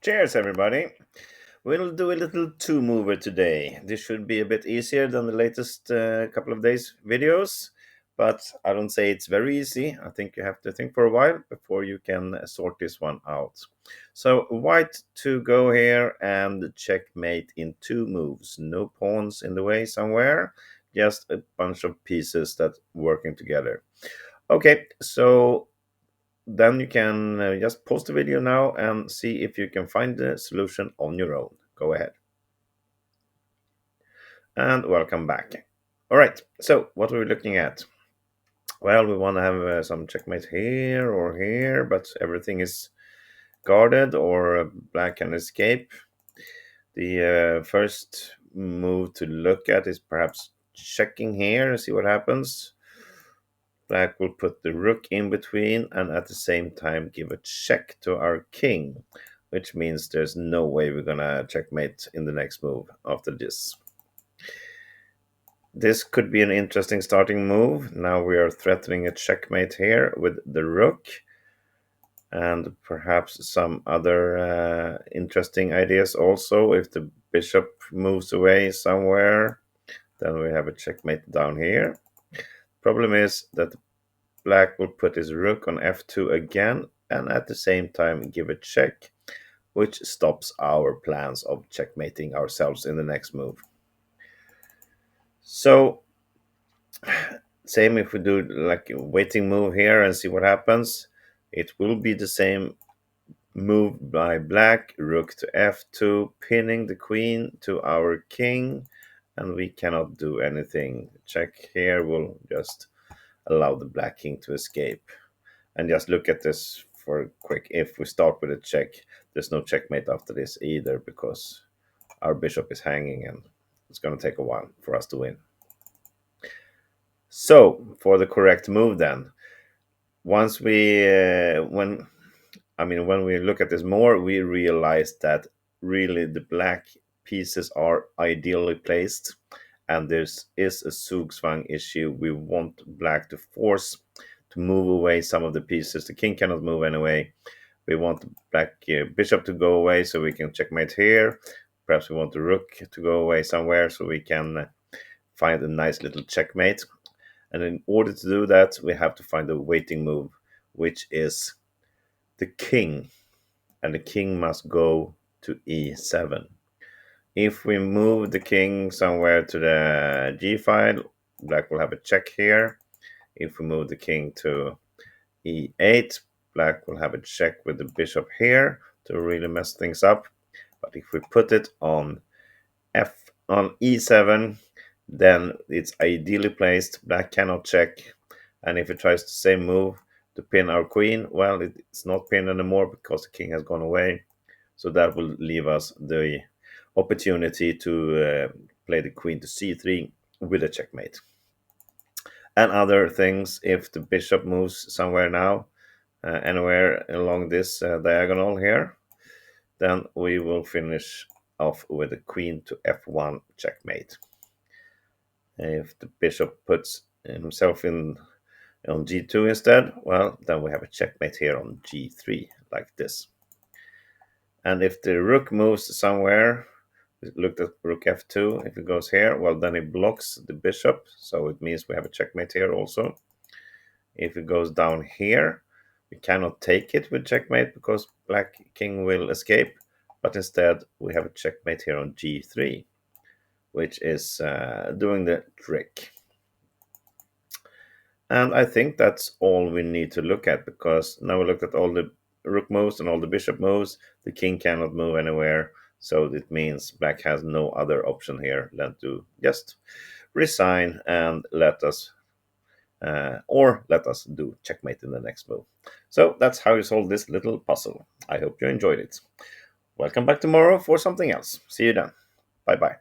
Cheers, everybody. We'll do a little two-mover today. This should be a bit easier than the latest couple of days videos, but I don't say it's very easy. I think you have to think for a while before you can sort this one out. So white to go here and checkmate in two moves. No pawns in the way somewhere, just a bunch of pieces that working together. Okay, so then you can just pause the video now and see if you can find the solution on your own. Go ahead. And welcome back. All right, so what are we looking at? Well, we want to have some checkmate here or here, but everything is guarded or black can escape. The first move to look at is perhaps checking here and see what happens. Black will put the rook in between and at the same time give a check to our king, which means there's no way we're gonna checkmate in the next move after this. This could be an interesting starting move. Now we are threatening a checkmate here with the rook and perhaps some other interesting ideas also. If the bishop moves away somewhere, then we have a checkmate down here. Problem is that Black will put his rook on f2 again and at the same time give a check, which stops our plans of checkmating ourselves in the next move. So, same if we do like a waiting move here and see what happens. It will be the same move by Black, rook to f2, pinning the queen to our king, and we cannot do anything. Check here will just allow the Black king to escape. And just look at this for quick. If we start with a check, there's no checkmate after this either because our bishop is hanging and it's going to take a while for us to win. So for the correct move then, once we when we look at this more, we realize that really the black pieces are ideally placed and there is a Zugzwang issue. We want black to force to move away some of the pieces. The king cannot move anyway. We want the black bishop to go away so we can checkmate here. Perhaps we want the rook to go away somewhere so we can find a nice little checkmate. And in order to do that, we have to find a waiting move, which is the king. And the king must go to e7. If we move the king somewhere to the g file, black will have a check here. If we move the king to e8, black will have a check with the bishop here to really mess things up. But if we put it on e7, then it's ideally placed. Black cannot check. And if it tries the same move to pin our queen, well, it's not pinned anymore because the king has gone away. So that will leave us the opportunity to play the queen to c3 with a checkmate. And other things, if the bishop moves somewhere now, anywhere along this diagonal here, then we will finish off with the queen to f1 checkmate. If the bishop puts himself in on g2 instead, well, then we have a checkmate here on g3 like this. And if the rook moves somewhere, look at rook f2, if it goes here, well, then it blocks the bishop, so it means we have a checkmate here also. If it goes down here, we cannot take it with checkmate because black king will escape, but instead we have a checkmate here on g3, which is doing the trick. And I think that's all we need to look at, because now we looked at all the rook moves and all the bishop moves. The king cannot move anywhere, so it means black has no other option here than to just resign and let us do checkmate in the next move. So that's how you solve this little puzzle. I hope you enjoyed it. Welcome back tomorrow for something else. See you then. Bye bye.